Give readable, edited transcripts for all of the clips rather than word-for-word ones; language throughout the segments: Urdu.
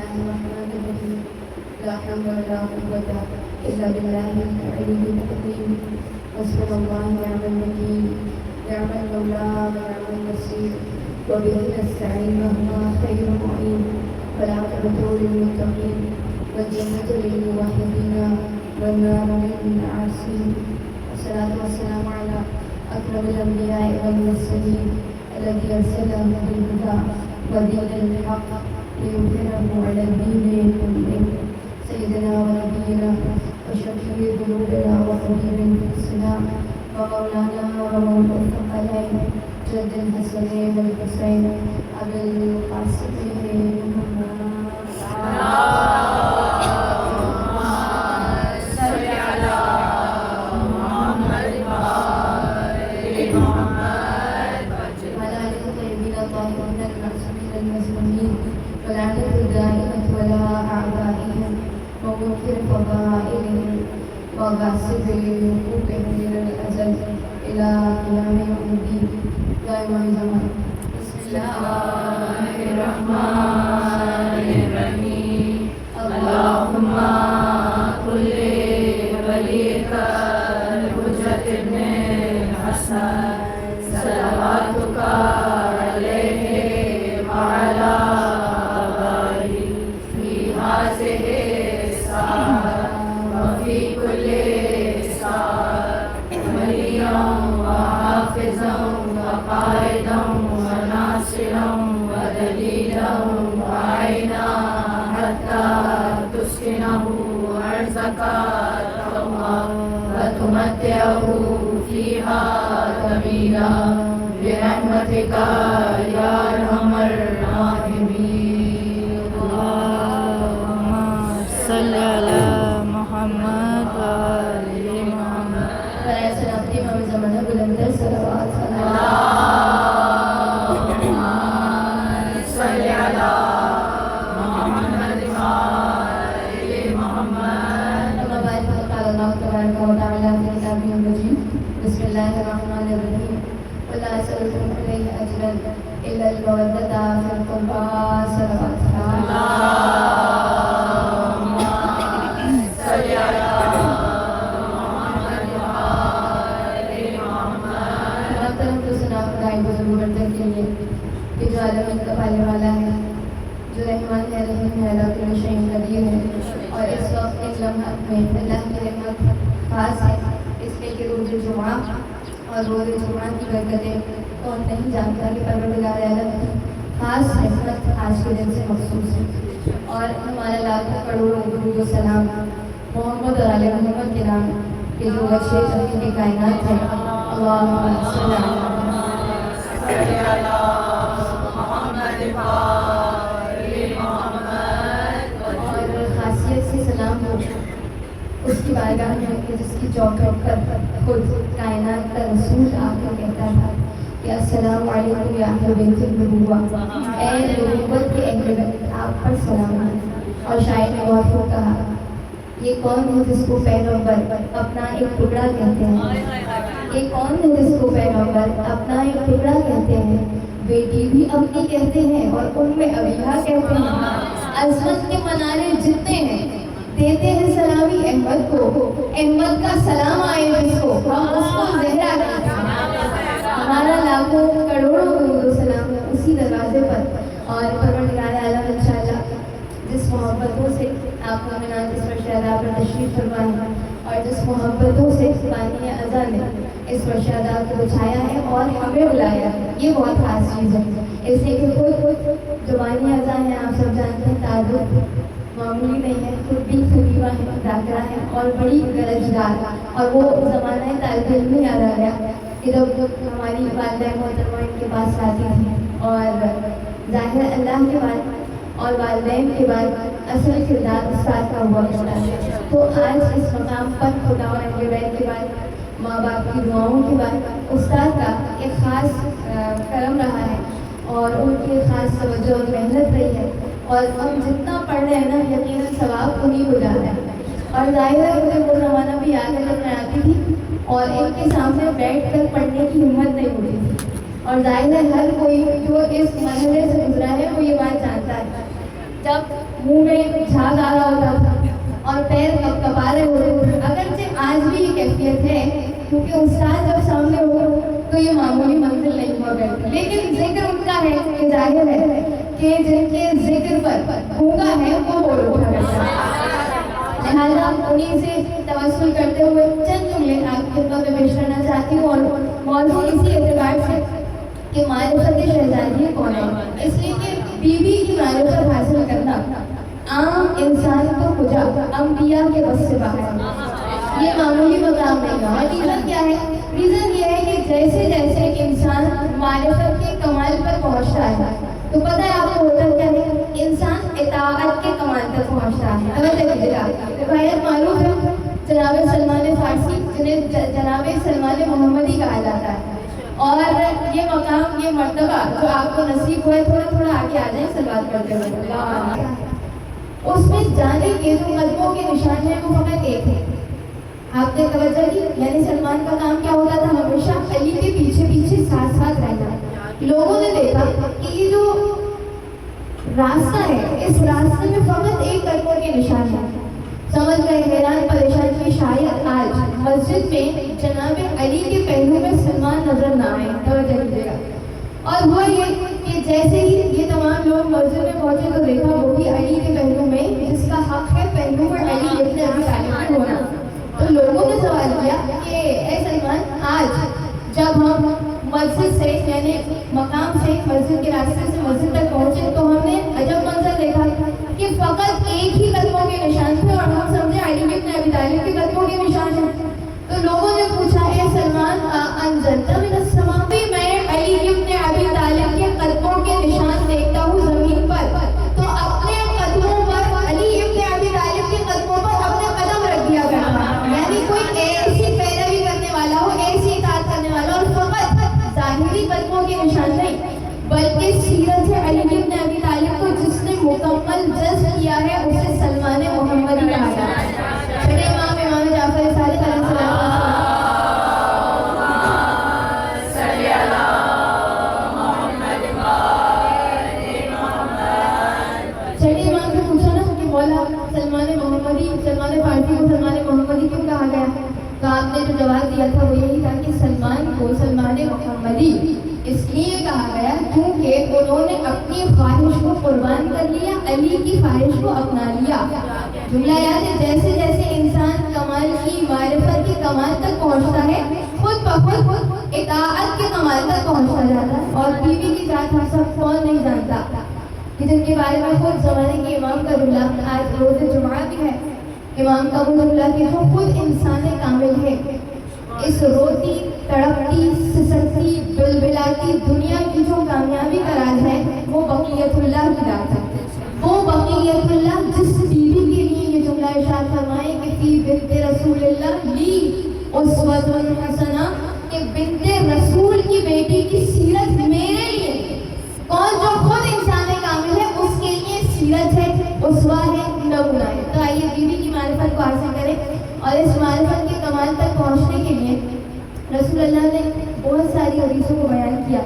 الرحمن الرحيم لا حول ولا قوة إلا بالله العلي العظيم حسبنا الله ونعم الوكيل نعم المولى ونعم النصير وبه نستعين وهو خير معين والعاقبة للمتقين والجنة للموحدين والنار للعاصين والصلاة والسلام على أكرم الأنبياء والمرسلين الذي أرسله بالهدى ودين الحق ليظهره على الدين كله سيدنا ونبينا وشفيع ذنوبنا وحبيب انفسنا ومولانا ومولى الثقلين جد الحسنين والحسين أبي القاسم والعنة الدائمة ولا أعدائهم ومنكر فضائلهم وغاصب لحقوقهم من الأزل إلى قيام يوم الدين دائما زمان. بسم الله الرحمن الرحيم. اللهم كل وليك الحجة ابن الحسن صلواتك عليه وعلى وفي كل ساعة وليا وحافظا وقائدا وناصرا ودليلا وعينا حتى تسكنه أرزك الله وتمتعه فيها طويلا برحمتك يا أرحم الراحمين. اللهم صل على محمد وآل محمد. فلا سنقدم من زمن بلند الصلوات. اللهم صل على محمد وآل محمد. أما بعد فقال الله تبارك وتعالى في كتابه المجيد بسم الله الرحمن الرحيم ولا أسألكم عليه أجرا إلا المودة في القربى صلوات. کہ جو عالمین کا پالنے والا ہے، جو رحمان ہے، رحیم ہے، اللہ کے شعین قدیر ہے. اور اس وقت ایک لمحہ میں اللہ کی رحمت خاص ہے اس لیے کہ روز جمعہ اور روز جمعہ کی برکتیں کون نہیں جانتا کہ پروردگار عالم کی خاص رحمت آج کے دن سے مخصوص ہے. اور ہمارا لاکھوں کروڑوں درود و سلام محمد اور آل محمد کے نام کہ جو بخشے چلنے کی کائنات ہے. اللہم صلی اللہ اور خاصیت سے سلام ہو اس کی بارگاہ میں کہ جس کی چوکھٹ پر خود کائنات کا رسول آ کر کہتا تھا کہ السلام علیکم یا اہل بیت النبوہ، اے نبوت کے اہل بیت آپ پر سلام ہے. اور شاعر نے بہت خوب کہا یہ کون ہے جس کو پیغمبر اپنا ایک ٹکڑا کہتے ہیں. یہ کون ہے جس کو پیغمبر اپنا ایک ٹکڑا کہتے ہیں. بیٹی بھی اپنی کہتے ہیں اور ام ابیہا کہتے ہیں. عظمت کے منارے جتنے ہیں دیتے ہیں سلامی احمد کو. احمد کا سلام آئے جس کو ہم اس کو زہرا کہتے ہیں. ہمارا لاکھوں کروڑوں درود و سلام اسی دروازے پر. اور پروردگار عالم انشاءاللہ جس محبتوں سے آپ مومنان اس پر شہداء پر تشریف فرمائے اور جس محبتوں سے بانی ازاں نے اس پر شہداء کو بچھایا ہے اور ہمیں بلایا ہے، یہ بہت خاص چیز ہے. اس لیے کہ خود جو بانی ازاں ہیں آپ سب جانتے ہیں تعدد معمولی نہیں ہے، خود بھی خطیبہ ہے، ذاکرہ ہے اور بڑی گرجدار. اور وہ زمانہ طالب علم میں یاد آ گیا کہ جب ہماری والدہ محترمہ ان کے پاس آتی تھی اور ظاہر اللہ کے بعد اور والدین کے بعد اصل کردار استاد کا ہوا کرتا ہے. تو آج اس مقام پر خدا اور اہل بیت کے بعد ماں باپ کی دعاؤں کے بعد استاد کا ایک خاص کرم رہا ہے اور ان کی خاص توجہ اور محنت رہی ہے. اور ہم جتنا پڑھ رہے ہیں نا یقیناً ثواب انہیں ہو جاتا ہے. اور ظاہر ہے مجھے وہ زمانہ بھی یاد ہے جب میں آتی تھی اور ان کے سامنے بیٹھ کر پڑھنے کی ہمت نہیں ہوتی تھی. اور ظاہر ہے ہر کوئی جو اس مرحلے سے گزرا ہے وہ یہ بات جانتا ہے. جب منہ میں جھاگ آ رہا ہوتا تھا اور پیر کپا رہے ہوتے تھے. اگرچہ آج بھی یہ کیفیت ہے کیونکہ استاد جب سامنے ہو تو یہ معمولی منزل نہیں ہوا کرتی, لیکن ذکر ان کا ہے کہ ظاہر ہے کہ جن کے ذکر پر گونگا ہے وہ بول اٹھا کرتا ہے. لہٰذا انہیں سے توسل کرتے ہوئے چند جملے آپ کی خدمت میں پیش کرنا چاہتی ہوں, اور موضوع اسی اعتبار سے کہ معرفت شہزادی کون ہے, اس لیے کہ بیوی کی معرفت حاصل کرنا عام انسان کو کجا انبیاء کے بس سے باہر ہے. یہ معمولی مقام نہیں ہے. اور ریزن کیا ہے؟ ریزن یہ ہے کہ جیسے جیسے انسان معرفت کے کمال پر پہنچتا ہے تو پتہ ہے آپ کو ہوتا کیا ہے, انسان اطاعت کے کمال تک پہنچتا ہے. توجہ کیجیے گا, روایت معروف ہے جناب سلمان فارسی جنہیں جناب سلمان محمدی کہا جاتا ہے, اور یہ مقام یہ مرتبہ جو آپ کو نصیب ہوئے, تھوڑا تھوڑا آگے آ جائیں سلوات کرتے ہوئے, اس میں جانے کے جو قدموں کے نشان ہیں وہ فقط ایک ہے. آپ نے توجہ کی, یعنی سلمان کا کام کیا ہوتا تھا, ہمیشہ علی کے پیچھے پیچھے ساتھ ساتھ رہنا. لوگوں نے دیکھا کہ یہ جو راستہ ہے اس راستے میں فقط ایک قدموں کے نشان ہے. سمجھ گئے, حیران پریشان کی شاید آج مسجد میں جناب علی کے پہلو میں سلمان نظر نہ آئے. توجہ کیجیے گا. اور ہوا یہ کہ جیسے ہی یہ تمام لوگ مسجد میں پہنچے تو دیکھا وہی علی کے پہلو میں جس کا حق ہے پہلو میں علی ابن ابی طالب ہونا. تو لوگوں نے سوال کیا کہ اے سلمان, آج جب ہم مسجد سے یعنی مقام سے مسجد کے راستے سے مسجد تک پہنچے تو ہم نے عجب منظر دیکھا کہ فقط ایک ہی قدموں کے نشان تھے اور ہم سمجھے علی ابن ابی طالب کے قدموں کے نشان ہیں. تو لوگوں نے پوچھا اے سلمان انزلت من السماء, میں علی ابن ابی طالب کے قدموں کے نشان دیکھتا ہوں زمین پر, تو اپنے قدموں پر علی ابن ابی طالب کے قدموں پر اپنے قدم رکھ دیا کرتا. یعنی کوئی ایسی پیروی کرنے والا ہو, ایسی اطاعت کرنے والا, اور فقط ظاہری قدموں کے نشان نہیں بلکہ سیرت علی ابن ابی طالب کو جس نے مکمل جذب کیا ہے اسے سلمان محمدی کہا جاتا ہے. چھٹے امام جعفر صادق علیہ السلام سلمان محمدی, سلمان فارسی کو سلمان محمدی کیوں کہا گیا؟ تو آپ نے جو جواب دیا تھا وہ یہی تھا کہ سلمان کو سلمان محمدی اس لیے کہا گیا کیونکہ انہوں نے اپنی خواہش کو قربان کر لیا, علی کی خواہش کو اپنا لیا. جملہ یاد ہے, جیسے جیسے انسان کمال کی معرفت کے کمال تک پہنچتا ہے خود بخود اطاعت کے کمال تک پہنچتا جاتا ہے. اور بیوی کی ذات ہم سب کون نہیں جانتا کہ جن کے بارے میں خود زمانے کے امام کا جملہ, آج روز جمعہ بھی ہے, امام کا وہ جملہ کہ جو خود انسان کامل ہے, اس روتی تڑپتی سسکتی بلبلاتی دنیا کی جو کامیابی کا راز ہے وہ بقیت اللہ کی ذات ہے. وہ بقیت اللہ جس بیوی کے لیے یہ جملہ ارشاد فرمائے کہ فی بنت رسول اللہ لی اسوۃ حسنہ, کہ بنت رسول کی بیٹی کی سیرت میرے لیے, کون جو خود انسان کامل ہے اس کے لیے سیرت ہے, اسوہ ہے, نمونہ ہے. تو آئیے بیوی کی معرفت کو حاصل کریں, اور اس معرفت کے کمال تک پہنچنے کے لیے رسول اللہ نے بہت ساری حدیثوں کو بیان کیا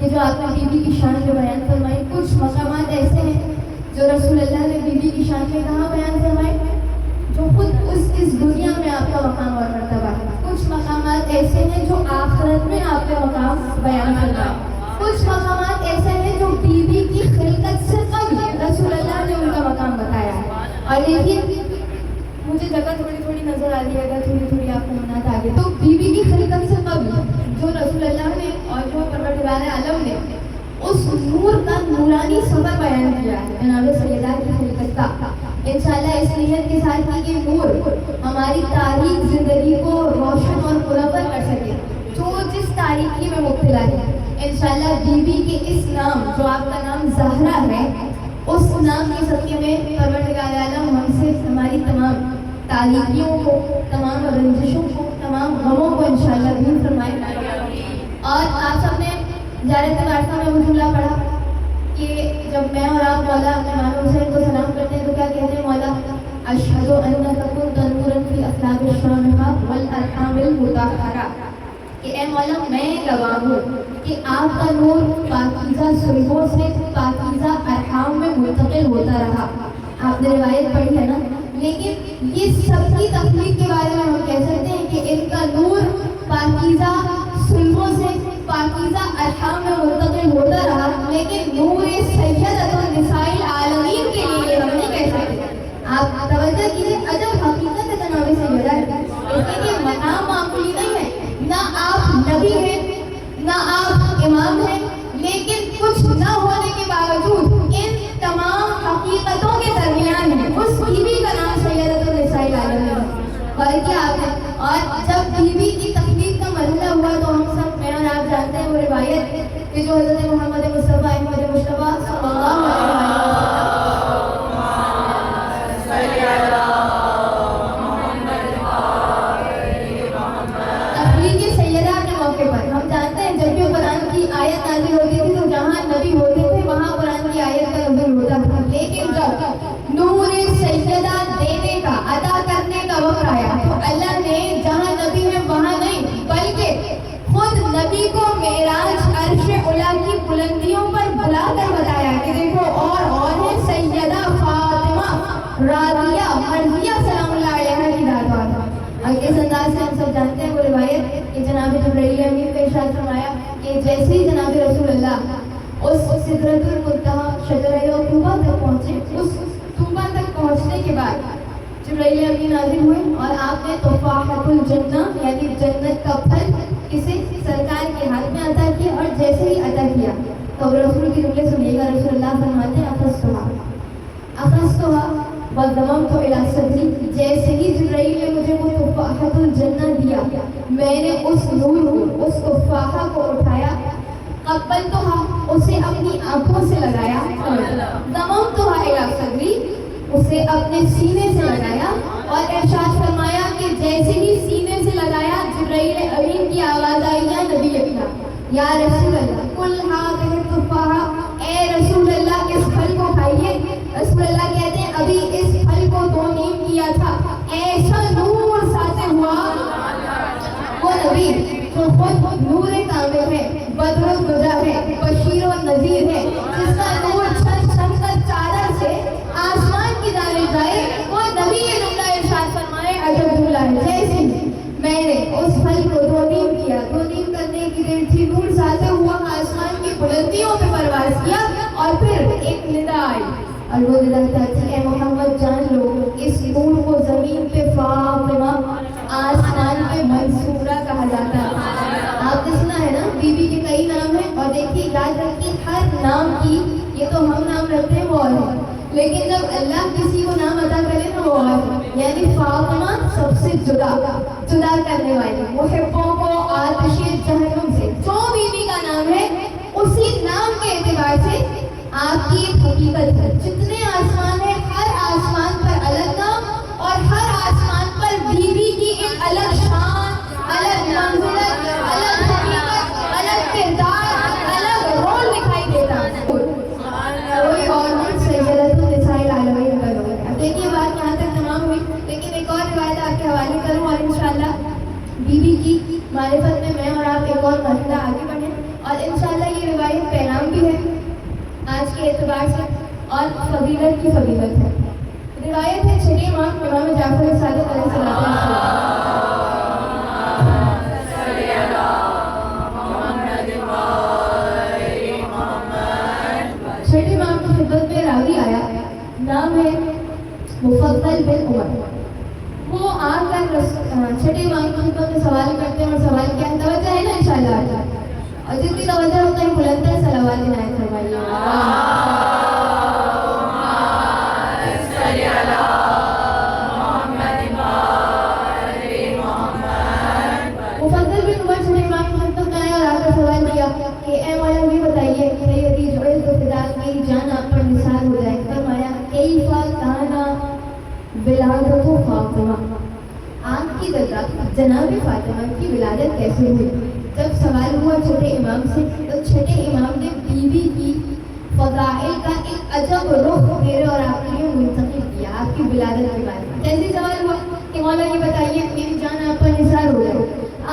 کہ جو آپ نے بیوی کی شان میں بیان فرمائی. کچھ مقامات ایسے ہیں جو رسول اللہ نے بیوی کی شان میں کہاں بیان فرمائے جو خود اس دنیا میں آپ کا مقام اور مرتبہ ہے. کچھ مقامات ایسے ہیں جو آخرت میں آپ کا مقام بیان فرمائے. کچھ مقامات ایسے ہیں جو بیوی کی خلقت سے قبل رسول اللہ نے ان کا مقام بتایا ہے. اور دیکھیے مجھے جگہ تھوڑی تھوڑی نظر آ رہی ہے, اگر تھوڑی تھوڑی آپ کو منات آ گئی تو بیوی کی خلقت سے قبل جو رسول اللہ نے اور جو پروردگار عالم نے اس نور کا نورانی سفر بیان کیا ہے جناب سیدہ کی خلقت کا. انشاءاللہ اس نیت کے ساتھ کہ یہ نور ہماری تاریخ زندگی کو روشن اور منور کر سکے جو جس تاریخی میں مبتلا ہے. انشاءاللہ بیوی کے اس نام جو آپ کا نام زہرا ہے اس نام کے صدقے میں پروردگار عالم ہم سے ہماری تمام تاریخیوں کو, تمام رنجشوں کو, تمام غموں کو انشاءاللہ دور فرمائے. اور آپ سب نے زیارت عارفہ میں وہ جملہ پڑھا کہ جب میں اور آپ مولا اپنے امام حسین کو سلام کرتے ہیں تو کیا کہتے ہیں؟ مولا اشہد انک کنت نورا فی اصلاب الشامخہ والارحام المطہرہ, کہ اے مولا میں گواہ ہوں کہ آپ کا نور پاکیزہ سلبوں سے پاکیزہ ارحام میں منتقل ہوتا رہا. آپ نے روایت پڑھی ہے نا، لیکن یہ سب کی تخلیق کے بارے میں ہم کہہ سکتے ہیں کہ ان کا نور پاکیزہ سلبوں سے پاکیزہ ارحام میں منتقل ہوتا رہا، لیکن نور سیدۃ النساء العالمین کے لیے ہم نہیں کہہ سکتے۔ آپ توجہ کیجیے، عجب حقیقت ہے جناب سیدہ کی، اس لیے کہ مقام معمولی نہیں ہے، نہ آپ نبی ہیں نہ آپ امام ہیں، لیکن کچھ نہ ہونے کے باوجود ان تمام حقیقتوں کے درمیان ہے اس بیوی کا نام سیدۃ النساء العالمین ہے۔ اور کیا آپ ہے، اور جب بیوی کی تخلیق کا مرحلہ ہوا تو ہم سب میں اور آپ جانتے ہیں وہ روایت کہ جو حضرت محمد مصطفیٰ احمد مصطفیٰ صلی اللہ علیہ وسلم تخلیق سیدہ کے موقع پر ہم جانتے ہیں جب بھی قرآن کی آیت نازل ہوتی تھی تو جہاں نبی ہوتے تھے وہاں قرآن کی آیت کا نزول ہوتا تھا، لیکن جب نور سیدہ دینے کا عطا کرنے کا وقت آیا تو اللہ نے جہاں نبی ہے وہاں نہیں بلکہ خود نبی کو معراج عرش علا کی بلندیوں پر بلا کر بتایا کہ دیکھو اور ہے سیدہ فاطمہ راضیہ مرضیہ سلام اللہ علیہ کی دعوت۔ اور اس انداز سے ہم سب جانتے ہیں وہ روایت کہ جناب جبرائیل امین کا ارشاد فرمایا کہ جیسے ہی جناب رسول اللہ اس سدرۃ المنتہا شجرہ طوبہ تک پہنچے، اس طوبہ تک پہنچنے کے بعد جبرائیل امین نازل ہوئے اور آپ نے تفاحۃ الجنہ یعنی جنت کا پھل اسے سرکار کے ہاتھ میں عطا کیا، اور جیسے ہی عطا کیا تو رسول کی جملے سنیے گا، رسول اللہ فرماتے ہیں اخذتها وضممت الى صدری، جیسے ہی جبرائیل نے مجھے وہ تفاحۃ الجنہ دیا میں نے اس نور کو اس تفاحہ کو اٹھایا، قبلتها اسے اپنی آنکھوں سے لگایا، ضممتها الى صدری اسے اپنے سینے سے لگایا، اور ارشاد فرمایا کہ جیسے ہی سینے سے لگایا جبرائیل امین کی آواز آئی یا نبی اکرم یا رسول اللہ کل ہذہ التفاحہ، اے رسول اللہ اس پھل کو کھائیے۔ رسول اللہ کہتے ہیں ابھی اس پھل کو دو نیم کیا تھا، ایسا نور ساتے ہوا وہ نبی جو خود نور کامل ہے، بدر الدجا ہے، بشیر و نذیر ہے، جس کا نور چھن چھن کر چادر سے آسمان کی جانب جائے، وہ نبی یہ جملہ ارشاد فرمائے عجب جملہ ہے، جیسے میں نے اس پھل کو دو نیم کیا، دو نیم کرنے کی دیر تھی، نور ساتے ہوا آسمان کی بلندیوں پہ پرواز کیا، اور پھر ایک ندا آئی اور وہ ندا کہتی ہے محمد جان لو اس نور کو زمین پہ فاطمہ آسمان پہ منصورہ کہا جاتا ہے۔ آپ نے سنا ہے نا بی بی کے کئی نام ہیں، اور دیکھیے یاد رکھیے ہر نام کی، یہ تو ہم نام رکھتے ہیں وہ اور ہے، لیکن جب اللہ کسی کو نام عطا کرے تو وہ اور ہے، یعنی فاطمہ سب سے جدا کرنے والی، محبوں کو آتش جہنم سے، جو بی بی کا نام ہے اسی نام کے اعتبار سے آپ کی ایک حقیقت ہے، جتنے آسمان ہیں ہر آسمان پر الگ نام، اور ہر آسمان پر بیوی کی ایک الگ شان، الگ منزلت، الگ حقیقت، الگ کردار، الگ رول دکھائی دیتا ہے۔ کوئی اور نہیں سیدۃ النساء العالمین کا نام ہے۔ دیکھیے بات یہاں تک تمام ہوئی، لیکن ایک اور روایت آپ کے حوالے کروں اور انشاءاللہ بیوی کی معرفت میں اور آپ ایک اور مرحلہ آگے بڑھیں، اور انشاءاللہ یہ روایت پیغام بھی ہے آج کے اعتبار سے اور فضیلت کی فضیلت ہے۔ روایت ہے چھٹے امام جعفر صادق علیہ السلام، چھٹے امام کی خدمت میں راوی آیا، نام ہے مفضل بن عمر، وہ آ کر چھٹے امام کی خدمت میں سوال کرتے ہیں، اور سوال کیا ہے، توجہ ہے نا انشاءاللہ، اور جتنی توجہ ہوتا ہے بلندر صلوات عنایت فرمائیے۔ مفضل بن عمر چھٹے امام کی خدمت میں آیا اور آ کر سوال کیا کہ اے مولا یہ بتائیے سیدی جو عزت و فدات میری جان آپ پر نثار ہو جائے، فرمایا کیف کان ولادت فاطمہ، آپ کی جناب فاطمہ کی ولادت کیسے ہوئی؟ جب سوال ہوا چھٹے امام سے تو چھٹے امام نے بیوی کی فضائل کا ایک عجب رخ میرے اور آپ کے لیے منتقل کیا آپ کی ولادت کے بارے میں۔ جیسے سوال ہوا کہ مولا یہ بتائیے میری جان آپ پر نثار ہو جائے،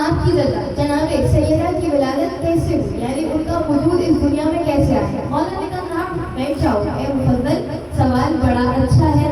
آپ کی جناب سیدہ کی ولادت کیسے ہوئی، یعنی ان کا وجود اس دنیا میں کیسے آیا؟ مولا نے کہا میں چاہوں گا اے مفضل سوال بڑا اچھا ہے،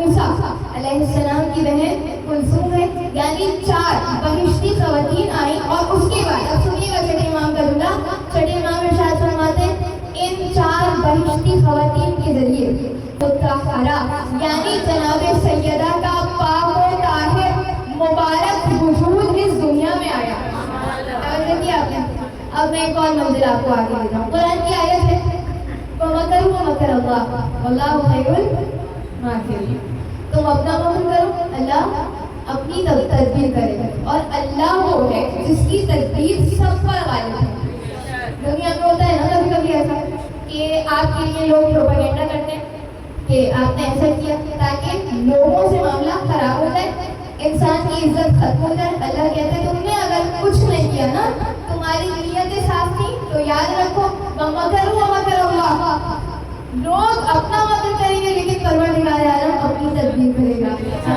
موسیٰ علیہ السلام کی بہن کلثوم ہے. یعنی 4 بہشتی خواتین آئیں اور اس کے بعد اب سنیے گا چھٹے امام کا جملہ. چھٹے امام ارشاد فرماتے ہیں ان 4 بہشتی خواتین کے ذریعے مطہرہ یعنی جناب سیدہ کا پاک و طاہر مبارک وجود اس دنیا میں آیا. توجہ کیا آپ نے. اب میں ایک اور منزل آپ کو آگے دیتا ہوں. قرآن کی آیت ہے وَمَكَرُوا وَمَكَرَ اللَّهُ وَاللَّهُ خَيْرُ الْمَاكِرِينَ. تم اپنا مکر کرو اللہ اپنی تدبیر کرے گا اور اللہ وہ ہے جس کی تدبیر سب پر غالب ہے. دنیا میں ہوتا ہے نا کبھی کبھی ایسا کہ آپ کے لیے لوگ پروپیگنڈا کرتے ہیں کہ آپ نے ایسا کیا تاکہ لوگوں سے معاملہ خراب ہو جائے, انسان کی عزت ختم ہو جائے. اللہ کہتا ہے تم نے اگر کچھ نہیں کیا نا تمہاری نیتیں صاف تھیں تو یاد رکھو وَمَكَرُوا وَمَكَرَ اللَّهُ. لوگ اپنا مکر کریں گے لیکن پروردگار عالم اپنی تدبیر کرے گا.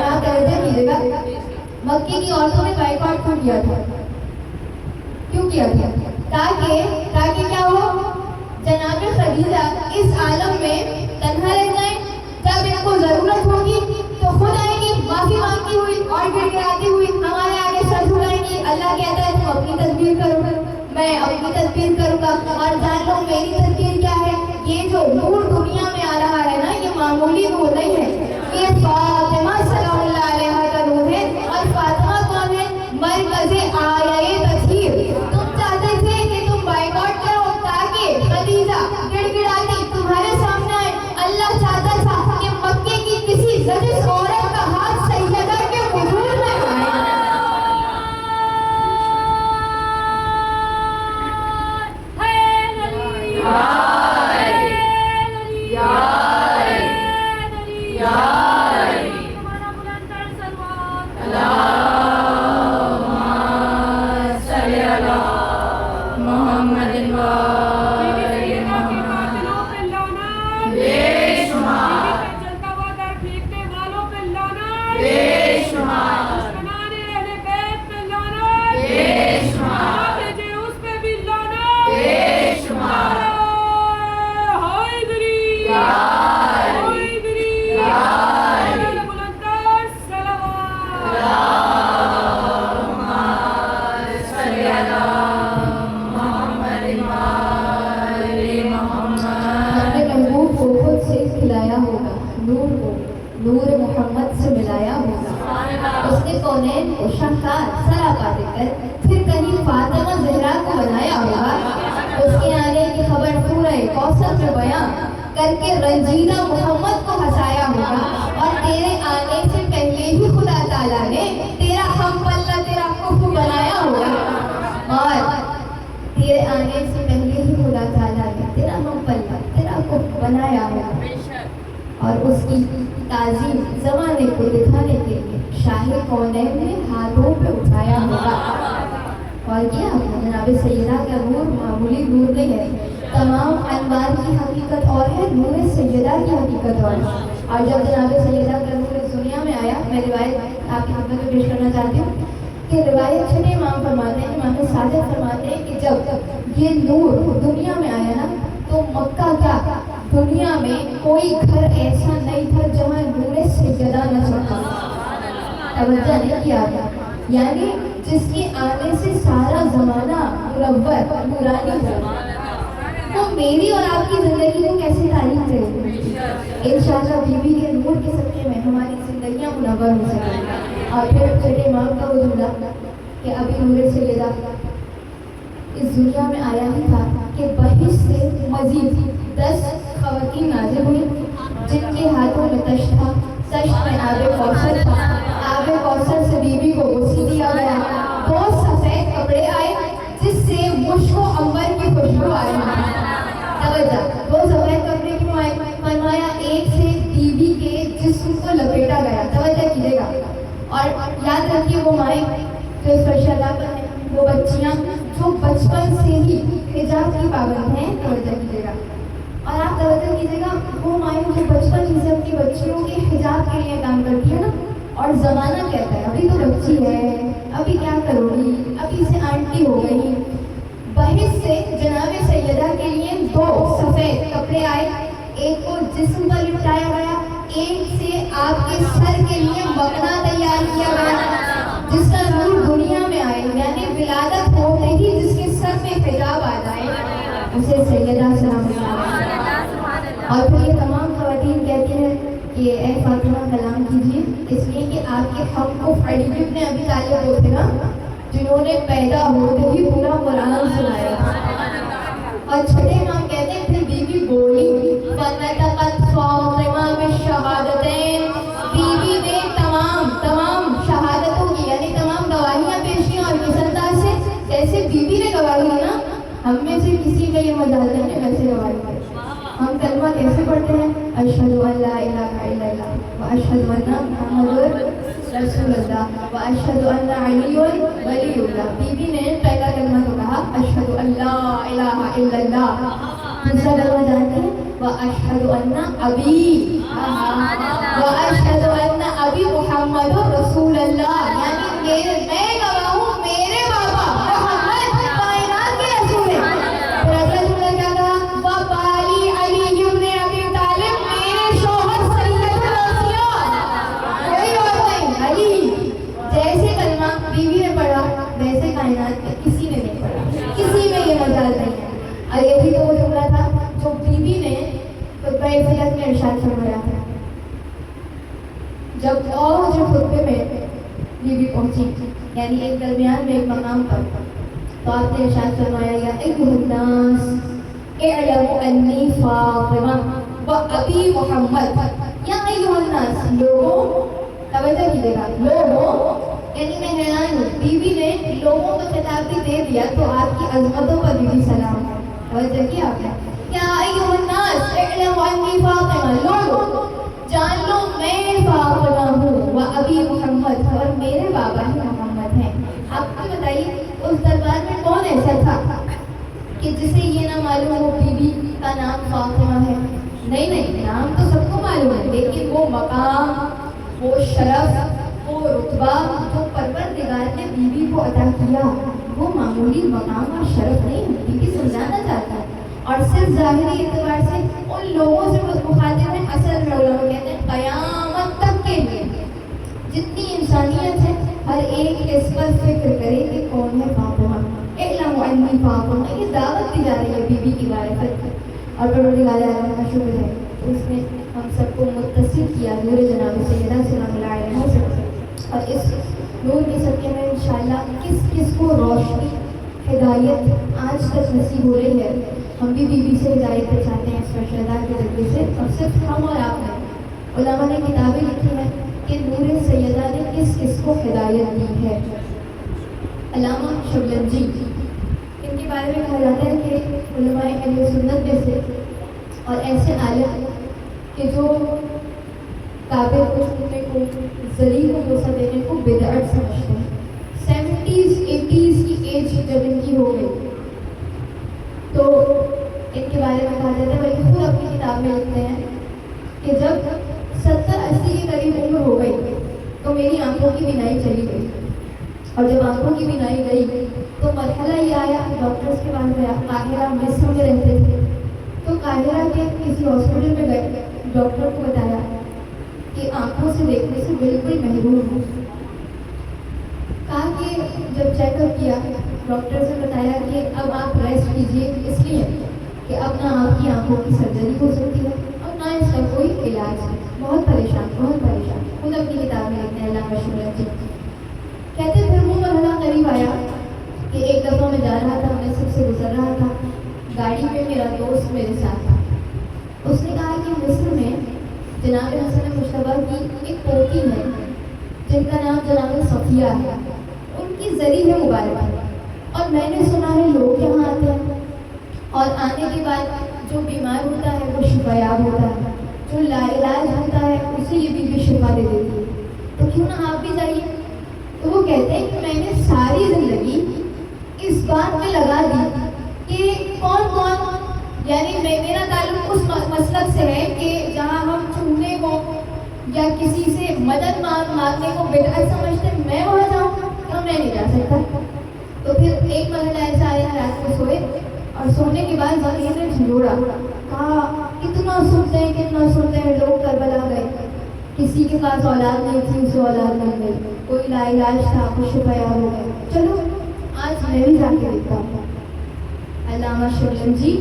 آپ توجہ کیجیے گا. مکے کی عورتوں نے بائیکاٹ کیوں کیا تھا؟ کیوں کیا تھا؟ تاکہ کیا ہو جناب خدیجہ اس عالم میں تنہا رہ جائیں. جب ان کو ضرورت ہوگی تو خود آئیں گی معافی مانگتی ہوئی اور گڑ گڑاتی ہوئی ہمارے آگے سر جھکائیں گی. اللہ کہتا ہے تم اپنی تدبیر کرو میں اپنی تدبیر کروں گا. اور جان لو میری تدبیر کیا ہے. یہ جو نور دنیا میں آ رہا ہے نا یہ معمولی نور نہیں ہے. یہ فاطمہ سلام اللہ علیہا کا نور ہے. اور فاطمہ کون ہے؟ مرکز آیہ تطہیر. تم چاہتے تھے کہ تم بائیکاٹ کرو تاکہ خدیجہ گڑ گڑاتی تمہارے سامنے آئے. اللہ چاہتا تھا کہ مکے کی کسی رجس عورت کا ہاتھ سیدہ کے حضور میں آئے. نور محمد سے ملایا ہوگا. اس نے کونین کو شاہکار سراپا دے کر پھر کہیں فاطمہ زہرا کو بنایا ہوگا. اس کے آنے کی خبر سورہ کوثر میں بیان کر کے رنجیدہ محمد کو ہنسایا ہوگا. اور تیرے آنے سے پہلے ہی خدا تعالیٰ نے تیرا ہم پلہ تیرا کفر بنایا ہوگا. اور تیرے آنے سے پہلے ہی خدا تعالیٰ نے تیرا ہم پلہ تیرا کفر بنایا ہوگا. اور اس کی تعظیم زمانے کو دکھانے کے لیے شاہ کونین نے ہاتھوں پہ اٹھایا ہوگا. اور کیا جناب سیدہ کا نور معمولی نور نہیں ہے. تمام انوار کی حقیقت اور ہے, نور سیدہ کی حقیقت اور ہے. اور جب جناب سیدہ کا نور اس دنیا میں آیا میں روایت آپ کی خدمت میں پیش کرنا چاہتی ہوں کہ روایت چھٹے امام فرماتے ہیں امام صادق فرماتے ہیں کہ جب یہ نور دنیا میں آیا نا تو مکہ کیا دنیا میں کوئی گھر ایسا نہیں تھا جہاں نور سیدہ نہ چڑھتا. توجہ نہیں کیا گیا. یعنی جس کے آنے سے سارا زمانہ منور نورانی ہوا تو میری اور آپ کی زندگی کو کیسے تعریف کرے گی. انشاءاللہ بی بی کے نور کے صدقے میں ہماری زندگیاں منور ہو سکیں. اور پھر چھٹے امام کا وہ جملہ کہ ابھی نور سیدہ اس دنیا میں آیا ہی تھا کہ بہشت سے مزید 10 خواتین نازل ہوئی جن کے ہاتھوں میں تشت تھا. تشت میں آب کوثر تھا. آب کوثر سے بی بی کو غسل دیا گیا. 2 سفید کپڑے آئے جس سے مشک و عنبر کی خوشبو آئی. توجہ 2 سفید کپڑے کیوں آئے؟ فرمایا ایک سے بی بی کے جسم کو لپیٹا گیا. توجہ کیجیے گا. اور یاد رکھیے وہ مائیں جو اس پر شراب ہیں وہ بچیاں جو بچپن سے ہی حجاب کی پابند ہیں. توجہ کیجیے گا. اور آپ توجہ کیجیے گا وہ مائیں جو بچپن سے اپنی بچیوں کے حجاب کے لیے کام کرتی ہے نا. اور زمانہ کہتا ہے ابھی تو بچی ہے ابھی کیا کرو گی ابھی سے آنٹی ہو گئی. بہشت سے جناب جناب سیدہ کے لیے 2 سفید کپڑے آئے، ایک کو جسم پر لپٹایا گیا، ایک سے آپ کے سر کے لیے مکنا تیار کیا گیا جس کا نور دنیا میں آئے، یعنی ولادت ہوتے ہی جس کے سر میں حجاب آ جائے اسے سیدہ سلام اللہ۔ اور پھر یہ تمام خواتین کہتی ہیں کہ اے فاطمہ کلام کیجیے، اس لیے کہ آپ کے ہم کو علی بن ابی طالب وہ تھے نا جنہوں نے پیدا ہوتے ہی پورا قرآن سنایا۔ اور چھٹے امام کہتے ہیں پھر بی بی بولی فَنَطَقَتْ فَاطِمَةُ بِالشَّهَادَتَيْنِ، بی بی نے تمام شہادتوں کی یعنی تمام گواہیاں پیش کی، اور کس انداز سے جیسے بی بی نے گواہی دی نا، ہم میں سے کسی کا یہ مجال نہیں ہے ویسے گواہی کرے۔ ہم کلمہ کیسے پڑھتے ہیں؟ اشہد ان لا الہ الا اللہ واشہد ان محمد رسول اللہ واشہد ان علی ولی اللہ۔ بی بی نے پہلا کلمہ تو کہا اشہد ان لا الہ الا اللہ، دوسرا کلمہ جانتے ہیں واشہد ان ابی واشہد ان ابی محمد رسول اللہ، یعنی میں گواہ ہوں میرے بابا محمد کائنات کے رسول ہیں۔ پھر اگلا جملہ کیا کہا؟ وبالی علی ابن ابی طالب، میرے شوہر سید الانبیاء، کوئی اور نہیں علی۔ جیسے کلمہ بیوی نے پڑھا ویسے کائنات میں کسی نے نہیں پڑھا، کسی میں یہ مجال نہیں ہے۔ اور یہی تو وہ جملہ تھا جو بیوی نے خطبہ فجر میں ارشاد فرمایا تھا۔ جب خطبے میں بیوی پہنچی یعنی ایک درمیان میں ایک مقام پر، تو آپ نے ارشاد فرمایا یا ایھا الناس اعلموا انی فاطمہ و ابی محمد، یا ایھا الناس لوگوں، توجہ کیجیے گا، لوگوں یعنی میں حیران ہوں، بیوی نے لوگوں کو خطاب بھی دے دیا تو آپ کی عظمتوں پر بھی سلام ہے۔ توجہ کیا آپ نے؟ یا ایھا الناس اعلموا انی فاطمہ، لوگوں جان لو میں فاطمہ ہوں، و ابی محمد، اور میرے بابا ہی محمد ہیں۔ آپ کو بتائیے اس دربار میں کون ایسا تھا کہ جسے یہ نہ معلوم ہو بی بی کا نام فاطمہ ہے؟ نہیں، نام تو سب کو معلوم ہے، لیکن وہ مقام، وہ شرف، وہ رتبہ جو پروردگار نے بی بی کو عطا کیا، وہ معمولی مقام اور شرف نہیں، بی بی سمجھانا چاہتا ہے۔ اور صرف ظاہری اعتبار سے ان لوگوں سے مخاطب ہیں، اصل میں علماء کہتے ہیں قیامت تک کے لیے جتنی انسانیت ہے ہر ایک اس پر فکر کرے کہ کون ہے فاطمہ، اعلموا انی فاطمہ، یہ دعوت دی جا رہی ہے بی بی کی معرفت کی۔ اور پروردگار عالم کا شکر ہے اس نے ہم سب کو متصل کیا نور جناب سیدہ سلام اللہ علیہ سے، اور اس نور کے صدقے میں انشاءاللہ کس کو روشنی ہدایت آج تک نصیب ہو رہی ہے۔ ہم بھی بی بی سے ہدایت پہ چاہتے ہیں اس فرشتہ کے ذریعے سے، اور صرف ہم اور آپ نے، علماء نے کتابیں لکھی ہیں کہ نور سیدہ نے کس کو ہدایت دی ہے۔ علامہ شبلنجی، ان کے بارے میں کہا جاتا ہے کہ علماء اہل سنت میں سے اور ایسے عالم کہ جو کعبے کو چھونے کو، ذلیل کو بوسہ دینے کو بدعت سمجھتے ہیں۔ 70s 80s کی ایج جب ان کی ہو گئی تو ان کے بارے میں کہا جاتا ہے، بلکہ خود اپنی کتاب میں لکھتے ہیں کہ جب 70-80 کے قریب عمر ہو گئی تو میری آنکھوں کی بینائی چلی گئی، اور جب آنکھوں کی بینائی گئی تو مرحلہ یہ آیا، ڈاکٹرز کے پاس گیا، قاہرہ مصر میں رہتے تھے، تو قاہرہ کے کسی ہاسپٹل میں گئے، ڈاکٹر کو بتایا کہ آنکھوں سے دیکھنے سے بالکل محروم ہوں۔ کہا کہ جب چیک اپ کیا ڈاکٹر سے بتایا کہ اب آپ ریسٹ کیجیے، اس لیے کہ اب نہ آپ کی آنکھوں کی سرجری ہو سکتی ہے اور نہ اس کا کوئی علاج ہے۔ بہت پریشان خود اپنی کتاب میں لکھتے ہیں علامہ شبلنجی، کہتے پھر وہ مرحلہ قریب آیا کہ ایک دفعہ میں جا رہا تھا، میں سب سے گزر رہا تھا، گاڑی پہ میرا دوست میرے ساتھ تھا۔ اس نے کہا کہ مصر میں جناب حسن مشتبہ کی ایک پوتی ہے جن کا نام جناب صفیہ ہے، ان کی ذریع ہے مبارک ہے، اور میں نے سنا ہے لوگ یہاں آتے ہیں اور آنے کے بعد جو بیمار ہوتا ہے وہ شفا یاب ہوتا ہے، جو لا علاج ہوتا ہے اسے یہ بھی شفا دے دیتی ہے، تو کیوں نہ آپ بھی جائیے۔ تو وہ کہتے ہیں کہ میں نے ساری زندگی اس بات میں لگا دی کہ کون یعنی میرا تعلق اس مسلک سے ہے کہ جہاں ہم چھونے کو یا کسی سے مدد مانگنے کو بدعت سمجھتے ہیں، میں وہاں جاؤں گا، میں نہیں جا سکتا۔ تو پھر ایک مرحلہ ایسا آیا، رات کو سوئے اور سونے کے بعد زمین نے جھنجھوڑا، کہا کتنا سنتے ہیں لوگ کربلا گئے، کسی کے پاس اولاد نہیں تھی اسے اولاد مل گئی، کوئی لا علاج تھا کچھ شفا ہو گئے، چلو آج میں بھی جا کے دیکھتا ہوں۔ علامہ شبلی جی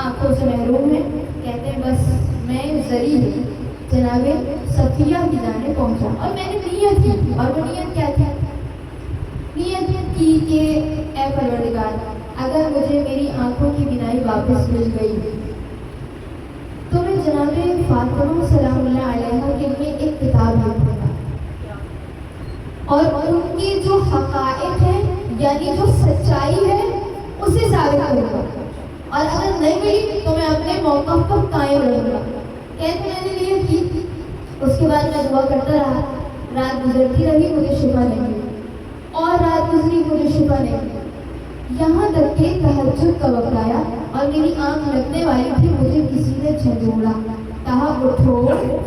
آنکھوں سے محروم ہیں، کہتے ہیں بس میں زری جناب صفیہ کی جانے پہنچا، اور میں نے نیت کی، اور وہ نیت کیا تھی؟ نیت کی کہ اے پروردگار اگر مجھے میری آنکھوں کی بینائی واپس مل گئی تو میں جناب فاطمہ سلام اللہ علیہ کے لیے ایک کتاب لکھوں گا، اور ان کی جو حقائق ہیں یعنی جو سچائی ہے اسے ثابت کروں گا، اور اگر نہیں ملی تو میں اپنے موقف پر قائم رہوں گا۔ کہتے میں نے نیت کی، اس کے بعد میں دعا کرتا رہا، رات گزرتی رہی مجھے شفا نہیں ملی، اور رات گزری مجھے شفا نہیں ملی، یہاں تک کہ تہجد کا وقت آیا اور میری آنکھ لگنے والی تھی، مجھے کسی نے جھنجھوڑا، کہا اٹھو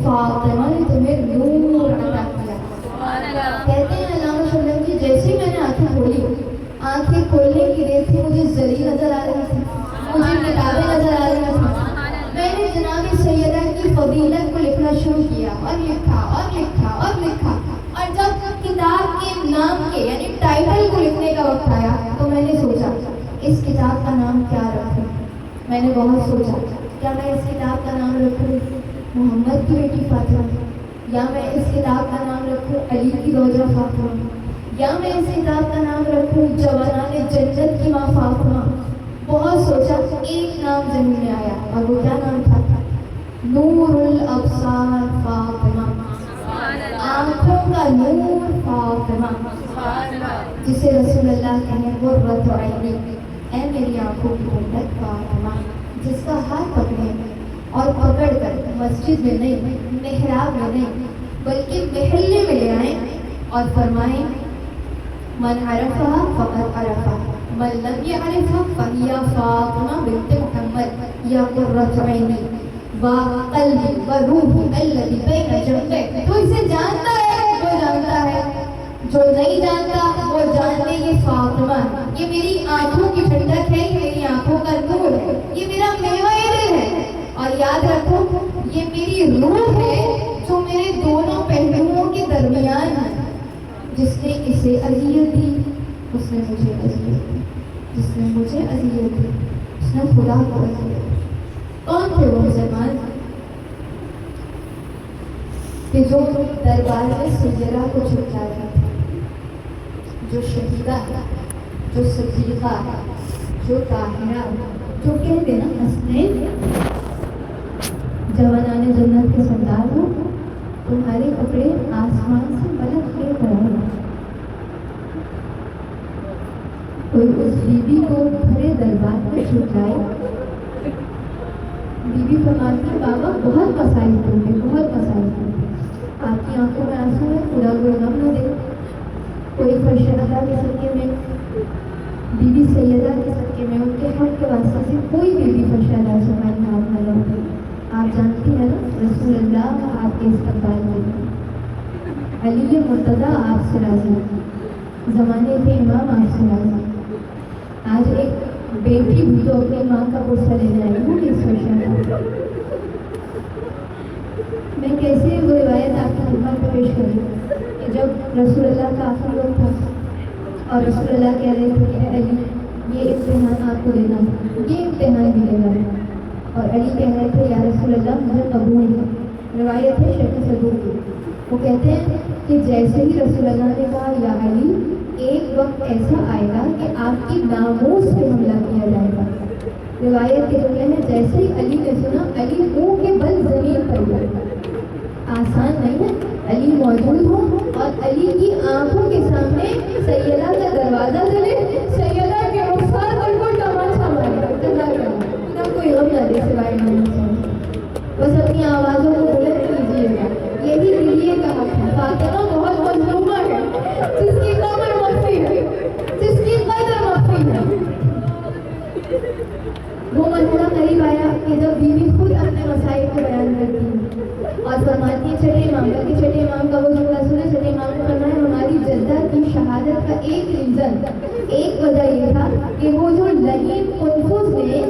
فاطمہ نے تمہیں نور عطا کیا۔ کہتے ہیں علامہ شبلی جی جیسے ہی میں نے آنکھیں کھولی، آنکھیں کھولنے کی دیر تھی مجھے زری نظر آ رہی تھی، مجھے کتابیں نظر آ رہی تھیں، میں نے جناب سیدہ کی فضیلت کو لکھنا شروع کیا، اور لکھا اور لکھا اور لکھا، اور جب کتاب کے نام کے یعنی ٹائٹل کو لکھنے کا وقت آیا تو میں نے سوچا اس کتاب کا نام کیا رکھوں۔ میں نے بہت سوچا، کیا میں اس کتاب کا نام رکھوں محمد کی بیٹی فاطمہ، یا میں اس کتاب کا نام رکھوں علی کی زوجہ فاطمہ، یا میں اس کتاب کا نام رکھوں جوانان جنت کی ماں فاطمہ۔ بہت سوچا، ایک نام ذہن میں آیا، اور وہ کیا نام تھا؟ نور الابصار فاطمہ، آنکھوں کا نور فاطمہ، جسے رسول اللہ کہیں قرۃ عینی، اے میری آنکھوں کی ٹھنڈک فاطمہ، جس کا ہاتھ پکڑے اور پکڑ کر مسجد میں نہیں، محراب میں نہیں، بلکہ محلے میں لے آئیں اور فرمائیں من عرفها فقد عرفها من لم يعرفها فهي فاطمہ بنت محمد یا قرۃ عینی وقلبی وروحی الذی بین جنبیک۔ تو اسے جانتا ہے وہ جانتا ہے، جو نہیں جانتا وہ جاننے یہ فاطمہ، یہ میری آنکھوں کی ٹھنڈک ہے، یہ میری آنکھوں کا نور ہے، یہ میرا میوہ دل ہے، اور یاد رکھو یہ میری روح ہے جو میرے دونوں پہلوؤں کے درمیان ہے۔ جس نے اسے اذیت دی اس نے مجھے اذیت دی، جس نے مجھے اذیت دی اس نے خدا کو اذیت دی۔ کون تھے وہ مسلمان کہ جو دربار میں سیدہ کو چھٹلایا تھا، جو شہیدہ ہے، جو صدیقہ ہے، جو طاہرہ، جو کہہ دینا حسنین جوانان جنت کے سردار ہو، تمہارے کپڑے آسمان سے ملک لے کر آئے۔ کوئی اس بیوی کو بھرے دربار میں چھٹلائے، بیوی فرماتی بابا بہت مسائل ہوئے، بہت مسائل ہوئے، آپ کی آنکھوں میں آنسو ہے، خدا کوئی غم نہ دے۔ کوئی فرش اللہ کے صدقے میں، بیوی سیدہ کے صدقے میں، ان کے حق کے واسطے سے کوئی بیوی فرش اللہ سے نام نہ لوٹے۔ آپ جانتی ہیں نا رسول اللہ آپ کے استقبال میں، علی مرتضیٰ آپ سے راضی، زمانے کے امام آپ سے راضی۔ آج ایک بیٹی بھی تو اپنی ماں کا غصہ لے جائے گی کہ اس فرش میں کیسے وہ روایت آپ کی خدمت میں پیش کروں کہ جب رسول اللہ کا آخری وقت تھا اور رسول اللہ کہہ رہے تھے کہ علی یہ امتحان آپ کو دینا ہے، یہ امتحان ملے گا، اور علی کہہ رہے تھے یا رسول اللہ مجھے قبول ہے۔ روایت ہے شیخ صدوق کی، وہ کہتے ہیں کہ جیسے ہی رسول اللہ نے کہا یا علی ایک وقت ایسا آئے گا کہ آپ کی ناموس پہ حملہ کیا جائے گا۔ روایت کے جملے میں جیسے ہی علی نے سنا علی منہ کے بل زمین پر گئے۔ آسان نہیں ہے علی موجود ہو اور علی کی آنکھوں کے سامنے سیدہ کا دروازہ چلے، سیدہ کے رخسار پر کوئی تماشا مارے، اللہ کرے کوئی غم نہ دے سوائے بس اپنی آوازوں کو بلند کیجیے گا، یہی دلیے کا حق ہے۔ فاطمہ بہت مظلومہ ہے، جس کی قبر مخفی ہے، جس کی قدر مخفی ہے۔ وہ مرحلہ قریب آیا کہ جب بیوی خود اپنے مسائل کو بیان کرتی ہے اور فرماتی ہے چھٹے امام کا، کہ چھٹے امام کا وہ جملہ سنے، چھٹے امام نے فرمایا ہماری جدہ کی شہادت کا ایک ریزن، ایک وجہ یہ تھا کہ وہ جو لہیم قنفذ نے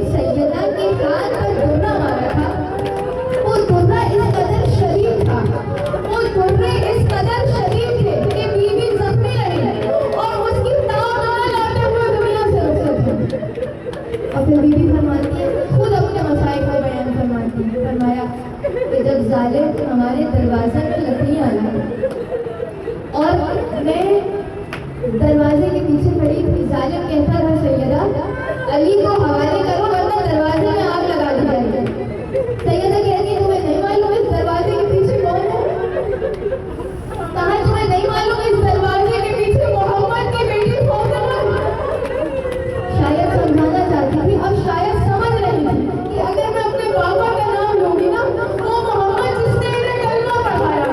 ظالم ہمارے دروازے میں لکڑیاں لایا اور میں دروازے کے پیچھے کھڑی تھی. ظالم کہتا تھا سیدہ علی کو حوالے کرو ورنہ دروازے میں آگ لگا دی جائے گی. سیدہ کہتی تمہیں نہیں معلوم اس دروازے کے پیچھے کون ہے؟ کہا تمہیں نہیں معلوم اس دروازے کے پیچھے محمد کی بیٹی فاطمہ ہے. شاید سمجھانا چاہتی تھی اور شاید سمجھ رہی تھی کہ اگر میں اپنے بابا کا نام لوں گی نا وہ محمد جس نے میرے کلمہ پڑھایا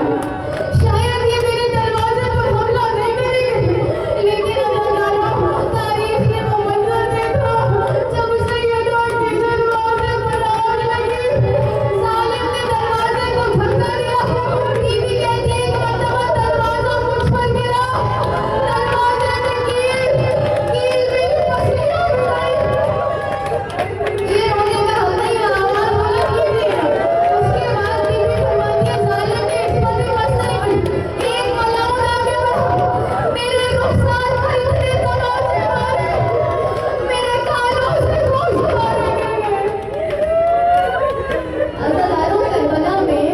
شاید یہ میرے دروازے پر حملہ نہیں کرے گی. لیکن اللہ تاریخ نے وہ منظر دیکھا جب سیدہ کے دروازے پر آگ لگی. ظالم نے دروازے کو دھکا دیا. بی بی کہتی ایک مرتبہ دروازہ مجھ پر گرا. دروازے میں کیل میری پسلیاں اٹھائی. یہ ہونے کا ہم نہیں آواز بلند کی تھی. اس کے بعد بی بی فرماتی ہے ظالم نے اس پر بھی بس نہیں پڑی. ایک ملعون آگے بڑھا میرے رخسار پر اتنے تماچے مارے میرے کانوں سے گوشت مارے گئے. عزاداروں کربلا میں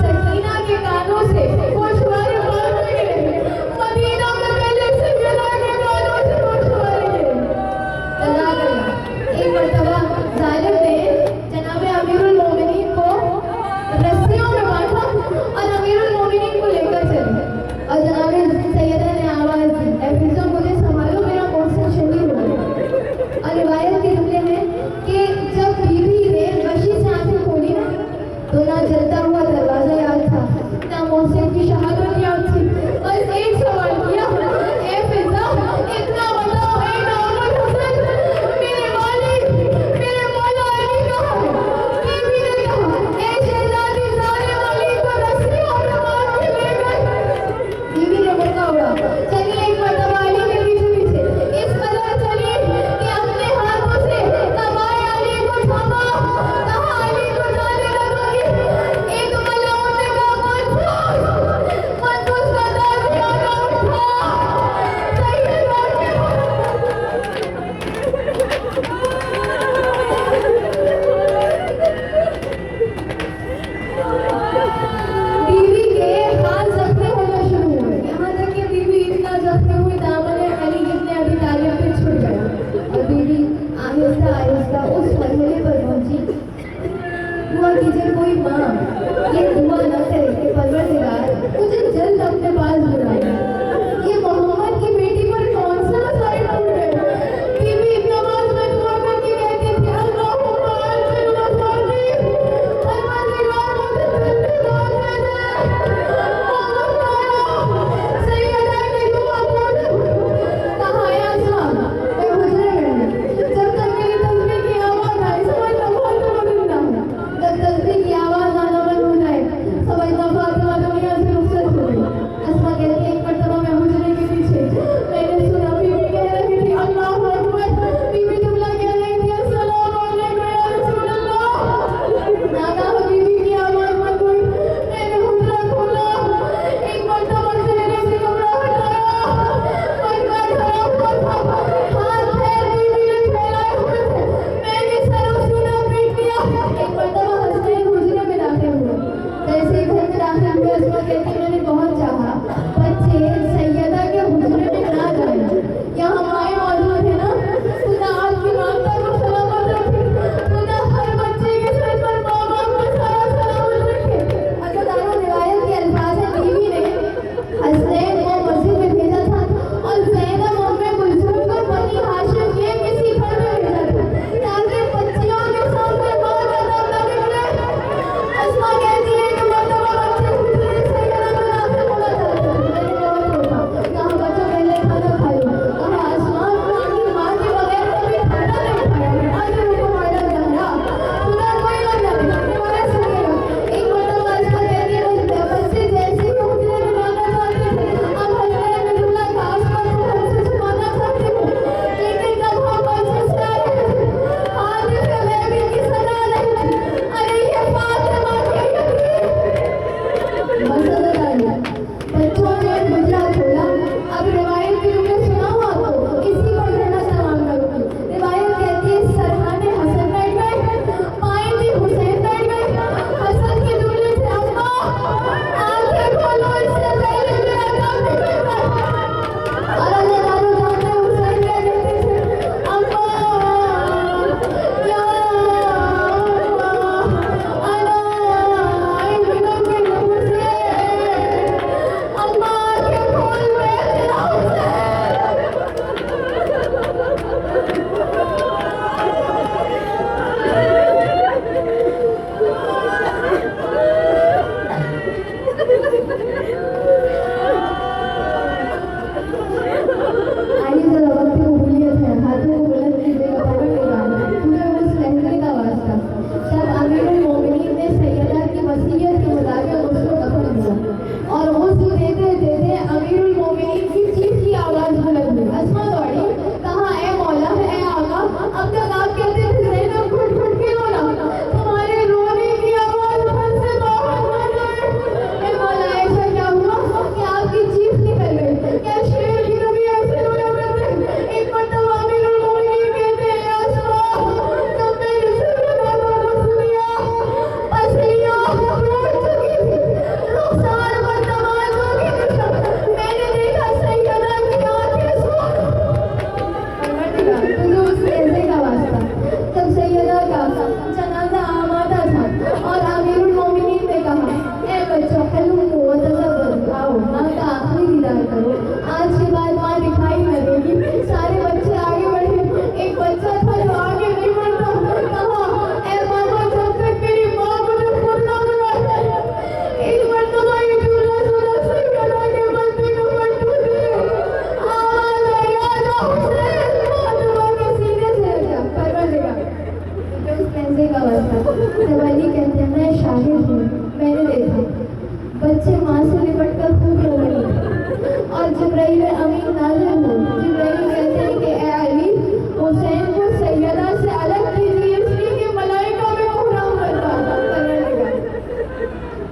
سکینہ کے کانوں سے گوشوارے مارے گئے. مدینہ میں پہلے سیدہ کے کانوں سے گوشوارے گئے. جزاک اللہ. ایک مرتبہ ظالم نے جناب امیر المومنین کو رسیوں میں باندھا اور امیر المومنین کو لے کر چلے اور جناب سیدہ نے آواز دی اے فضا مجھے سنبھالو میرا محسن شہید ہو گیا. اور روایت کے جملے میں کہ جب بی بی نے غشی سے آنکھیں کھولی نا تو نہ جلتا ہوا دروازہ یاد تھا نہ محسن کی شہادت یاد تھی. بس ایک سوال کیا اے فضا اتنا بتاؤ اے محمد حسن میرے والد میرے مولا علی کہاں ہے؟ بی بی نے کہا اے شہزادی ظالم علی کو رسیوں میں باندھ کے لے گئے. بی بی نے مرغا اڑا. چلیے ایک مرتبہ علی کے پیچھے پیچھے اس قدر چلی کہ اپنے ہاتھوں سے کمائے علی کو تھاما. کہا علی کو جانے لگو گی. ایک ملعون نے کہا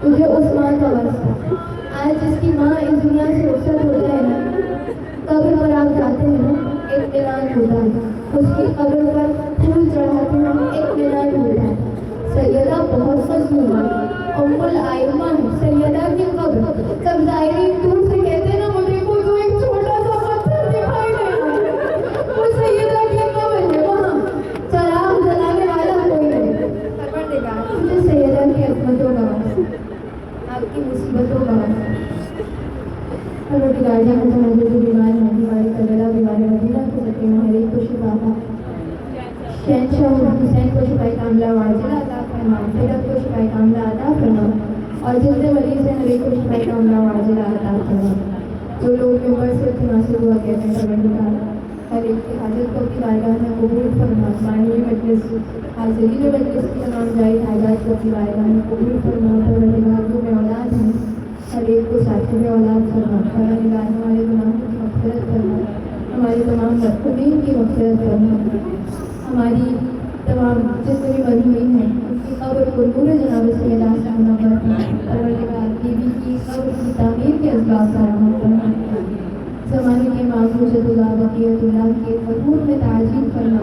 تجھے اس ماں کا واسطہ، آج جس کی ماں اس دنیا سے رخصت ہو جائے نا، قبر پر آپ جاتے ہیں نا، اطمینان ہوتا ہے، اس کی قبر پر پھول چڑھاتے ہیں، اطمینان ہوتا ہے۔ سیدہ بہت مظلومہ ام الائمہ ہے، سیدہ کی قبر سب زائرین دور سے کہتے ہیں نا، مجھے کو جو ایک چھوٹا سا پتھر دکھائی دے رہا ہے، وہ سیدہ کی قبر ہے، وہاں چراغ جلانے والا کوئی نہیں۔ پروردگار مجھے سیدہ کی عظمتوں کا واسطہ، آپ کی مصیبتوں کا واسطہ، پروردگار جہاں جہاں جو بیمار ہیں، بیماری کربلا، بیماری مدینہ کے سکے میں ہر ایک کو شفا عطا، شہنشاہ حسین کو شفاء کاملہ واجلہ عطا فرما، فیرت کو شفاء کاملہ عطا فرما، اور جلد مریض ہیں ہر ایک کو شفاء کاملہ واجلہ عطا فرما۔ جو لوگ ممبر سے تناسب ہوا کہتے ہیں، پروردگار ہر ایک کی حاجت کو اپنی بارگاہ میں قبول فرما، ثانی مجلس حاضرین مجلس کی تمام جائز حاجات کو اپنی بارگاہ میں قبول فرما۔ پروردگار جو میں اولاد ہیں ہر ایک کو صاحب اولاد فرما، پروردگار ہمارے گناہوں کی مغفرت فرما، ہمارے تمام مرحومین کی مغفرت فرما، ہماری تمام جتنے بھی مری ہوئی ہیں ان کی قبر کو نور جناب سیدہ سے منور فرما، پروردگار بیوی کی قبر کی تعمیر کے اسباب فراہم فرما، زمانے کے امام حجت اللہ بقیت اللہ کے قبور میں تعجیل فرما،